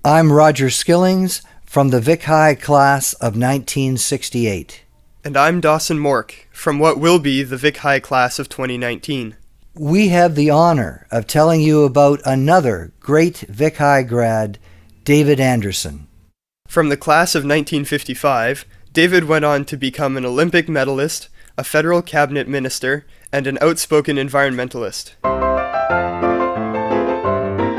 I'm Roger Skillings from the Vic High class of 1968. And I'm Dawson Mork from what will be the Vic High class of 2019. We have the honor of telling you about another great Vic High grad, David Anderson. From the class of 1955, David went on to become an Olympic medalist, a federal cabinet minister, and an outspoken environmentalist.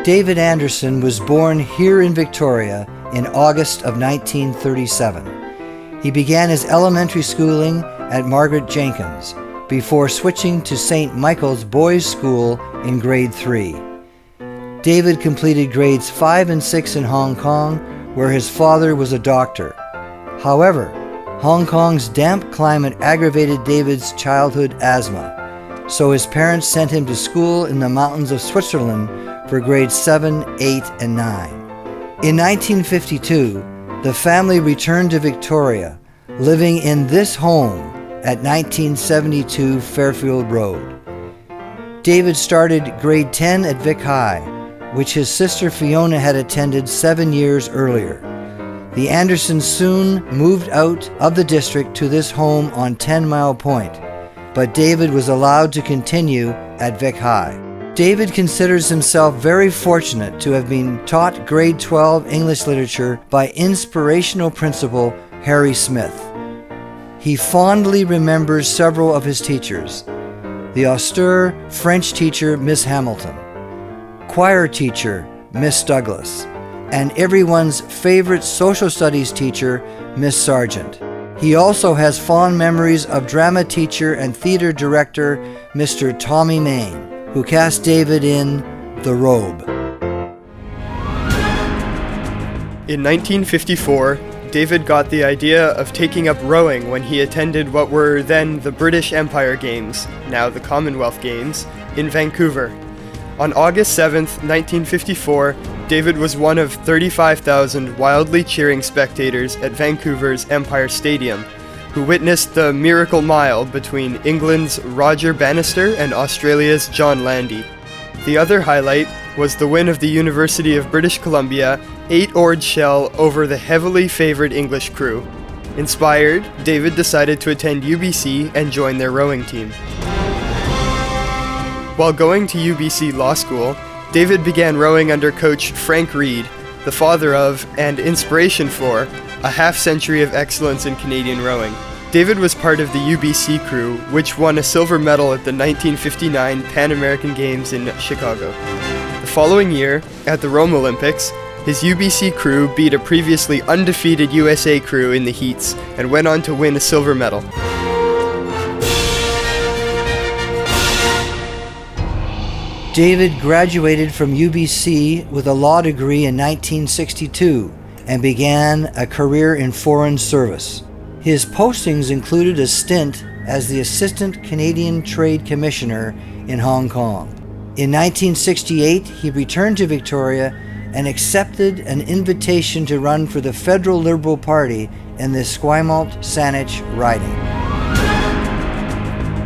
David Anderson was born here in Victoria in August of 1937. He began his elementary schooling at Margaret Jenkins before switching to St. Michael's Boys' School in grade 3. David completed grades 5 and 6 in Hong Kong, where his father was a doctor. However, Hong Kong's damp climate aggravated David's childhood asthma, so his parents sent him to school in the mountains of Switzerland for grades 7, 8, and 9. In 1952, the family returned to Victoria, living in this home at 1972 Fairfield Road. David started grade 10 at Vic High, which his sister Fiona had attended 7 years earlier. The Andersons soon moved out of the district to this home on 10 Mile Point, but David was allowed to continue at Vic High. David considers himself very fortunate to have been taught grade 12 English literature by inspirational principal Harry Smith. He fondly remembers several of his teachers: the austere French teacher Miss Hamilton, choir teacher Miss Douglas, and everyone's favorite social studies teacher Miss Sargent. He also has fond memories of drama teacher and theater director Mr. Tommy Main, who cast David in The Robe. In 1954, David got the idea of taking up rowing when he attended what were then the British Empire Games, now the Commonwealth Games, in Vancouver. On August 7th, 1954, David was one of 35,000 wildly cheering spectators at Vancouver's Empire Stadium, who witnessed the Miracle Mile between England's Roger Bannister and Australia's John Landy. The other highlight was the win of the University of British Columbia 8-oared shell over the heavily favored English crew. Inspired, David decided to attend UBC and join their rowing team. While going to UBC Law School, David began rowing under coach Frank Reed, the father of, and inspiration for, a half-century of excellence in Canadian rowing. David was part of the UBC crew, which won a silver medal at the 1959 Pan American Games in Chicago. The following year, at the Rome Olympics, his UBC crew beat a previously undefeated USA crew in the heats and went on to win a silver medal. David graduated from UBC with a law degree in 1962 and began a career in foreign service. His postings included a stint as the Assistant Canadian Trade Commissioner in Hong Kong. In 1968, he returned to Victoria and accepted an invitation to run for the Federal Liberal Party in the Esquimalt-Saanich riding.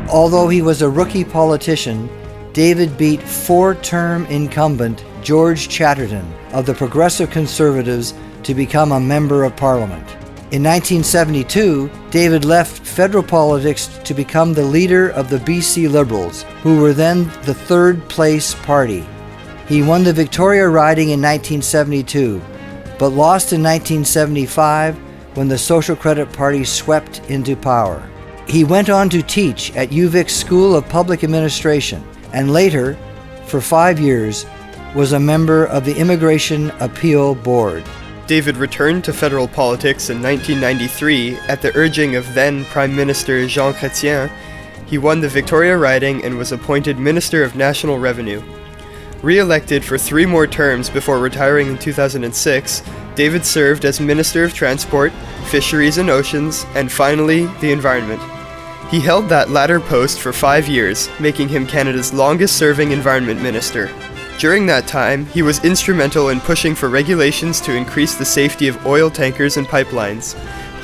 Although he was a rookie politician, David beat four-term incumbent George Chatterton of the Progressive Conservatives to become a Member of Parliament. In 1972, David left federal politics to become the leader of the BC Liberals, who were then the third-place party. He won the Victoria riding in 1972, but lost in 1975 when the Social Credit Party swept into power. He went on to teach at UVic's School of Public Administration, and later, for 5 years, was a member of the Immigration Appeal Board. David returned to federal politics in 1993 at the urging of then Prime Minister Jean Chrétien. He won the Victoria riding and was appointed Minister of National Revenue. Re-elected for 3 more terms before retiring in 2006, David served as Minister of Transport, Fisheries and Oceans, and finally, the Environment. He held that latter post for 5 years, making him Canada's longest-serving Environment Minister. During that time, he was instrumental in pushing for regulations to increase the safety of oil tankers and pipelines.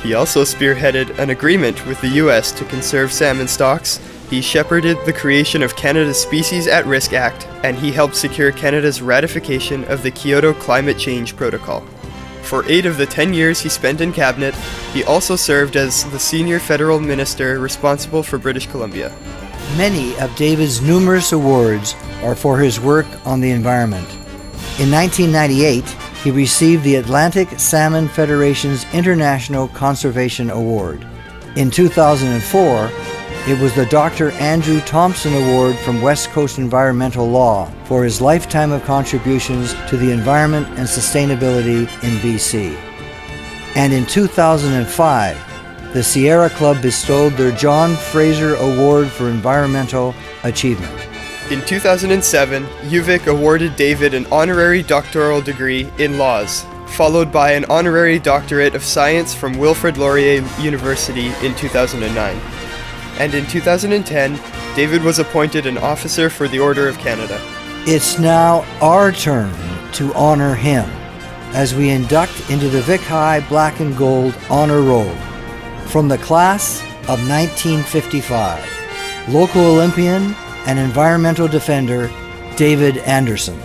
He also spearheaded an agreement with the US to conserve salmon stocks He shepherded the creation of Canada's Species at Risk Act, and he helped secure Canada's ratification of the Kyoto Climate Change Protocol. For 8 of the 10 years he spent in cabinet, he also served as the senior federal minister responsible for British Columbia. Many of David's numerous awards are for his work on the environment. In 1998, he received the Atlantic Salmon Federation's International Conservation Award. In 2004, it was the Dr. Andrew Thompson Award from West Coast Environmental Law for his lifetime of contributions to the environment and sustainability in BC. And in 2005, the Sierra Club bestowed their John Fraser Award for Environmental Achievement. In 2007, UVic awarded David an honorary doctoral degree in laws, followed by an honorary doctorate of science from Wilfrid Laurier University in 2009. And in 2010, David was appointed an officer for the Order of Canada. It's now our turn to honor him as we induct into the Vic High Black and Gold Honor Roll from the class of 1955, local Olympian and environmental defender David Anderson.